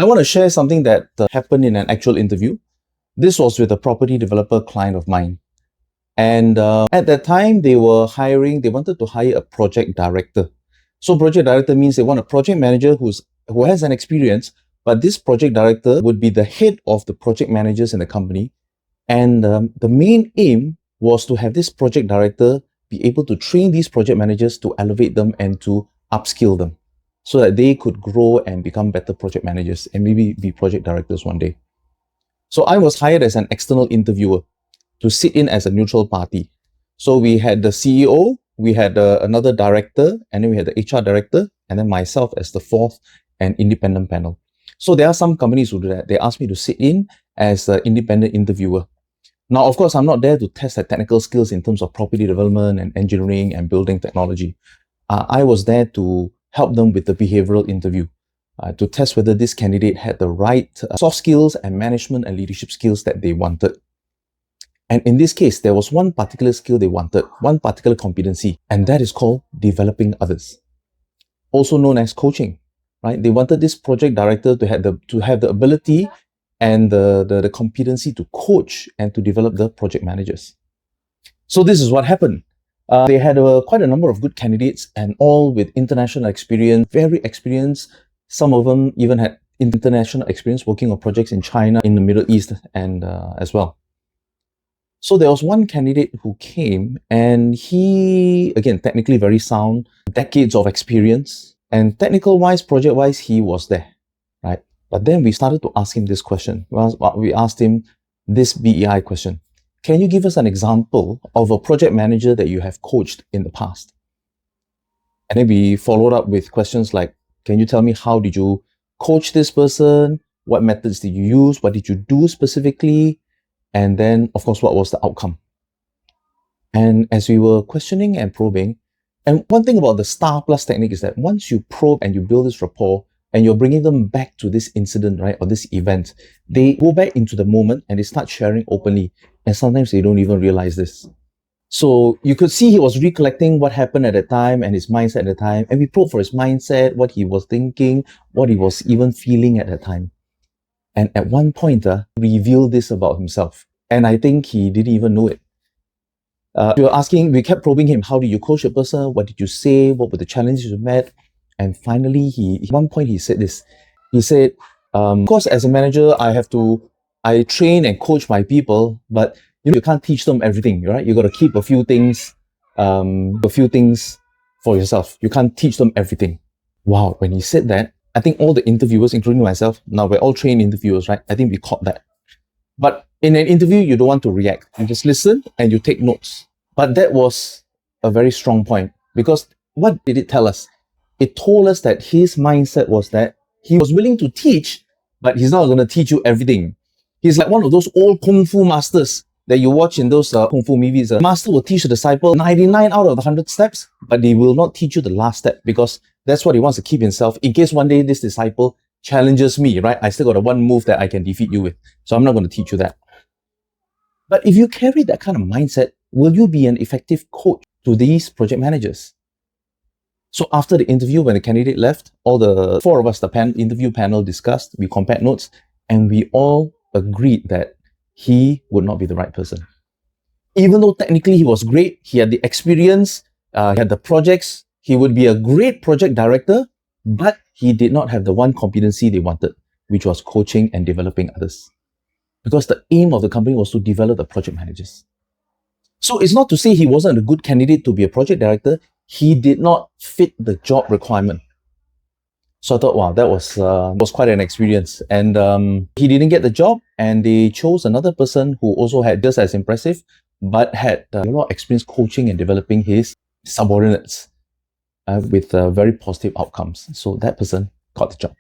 I want to share something that happened in an actual interview. This was with a property developer client of mine. And at that time, they wanted to hire a project director. So project director means they want a project manager who has an experience, but this project director would be the head of the project managers in the company. And the main aim was to have this project director be able to train these project managers to elevate them and to upskill them so that they could grow and become better project managers and maybe be project directors one day. So I was hired as an external interviewer to sit in as a neutral party. So we had the CEO, we had another director, and then we had the HR director, and then myself as the fourth and independent panel. So there are some companies who do that. They ask me to sit in as an independent interviewer. Now, of course, I'm not there to test their technical skills in terms of property development and engineering and building technology. I was there to help them with the behavioral interview, to test whether this candidate had the right soft skills and management and leadership skills that they wanted. And in this case, there was one particular skill they wanted, one particular competency, and that is called developing others, also known as coaching, right? They wanted this project director to have the ability and the competency to coach and to develop the project managers. So this is what happened. They had quite a number of good candidates, and all with international experience, very experienced. Some of them even had international experience working on projects in China, in the Middle East, and as well. So there was one candidate who came, and he, again, technically very sound, decades of experience, and technical-wise, project-wise, he was there, right? But then we started to ask him this question. We asked him this BEI question. Can you give us an example of a project manager that you have coached in the past? And then we followed up with questions like, can you tell me how did you coach this person? What methods did you use? What did you do specifically? And then, of course, what was the outcome? And as we were questioning and probing, and one thing about the STAR Plus technique is that once you probe and you build this rapport, and you're bringing them back to this incident, right, or this event, they go back into the moment and they start sharing openly. And sometimes they don't even realize this. So you could see he was recollecting what happened at the time and his mindset at the time. And we probed for his mindset, what he was thinking, what he was even feeling at the time. And at one point, he revealed this about himself. And I think he didn't even know it. We kept probing him, how did you coach a person? What did you say? What were the challenges you met? And finally, at one point he said this. He said, of course, as a manager, I train and coach my people, but you can't teach them everything, right? You got to keep a few things for yourself. You can't teach them everything. Wow, when he said that, I think all the interviewers, including myself, now we're all trained interviewers, right? I think we caught that. But in an interview, you don't want to react. You just listen and you take notes. But that was a very strong point, because what did it tell us? It told us that his mindset was that he was willing to teach, but he's not going to teach you everything. He's like one of those old Kung Fu masters that you watch in those Kung Fu movies. The master will teach the disciple 99 out of the 100 steps, but he will not teach you the last step, because that's what he wants to keep himself in case one day this disciple challenges me, right? I still got a one move that I can defeat you with. So I'm not going to teach you that. But if you carry that kind of mindset, will you be an effective coach to these project managers? So after the interview, when the candidate left, all the four of us, the interview panel, discussed, we compared notes, and we all agreed that he would not be the right person. Even though technically he was great, he had the experience, he had the projects, he would be a great project director, but he did not have the one competency they wanted, which was coaching and developing others. Because the aim of the company was to develop the project managers. So it's not to say he wasn't a good candidate to be a project director. He did not fit the job requirement. So I thought, wow, that was quite an experience. And he didn't get the job, and they chose another person who also had just as impressive, but had a lot of experience coaching and developing his subordinates with very positive outcomes. So that person got the job.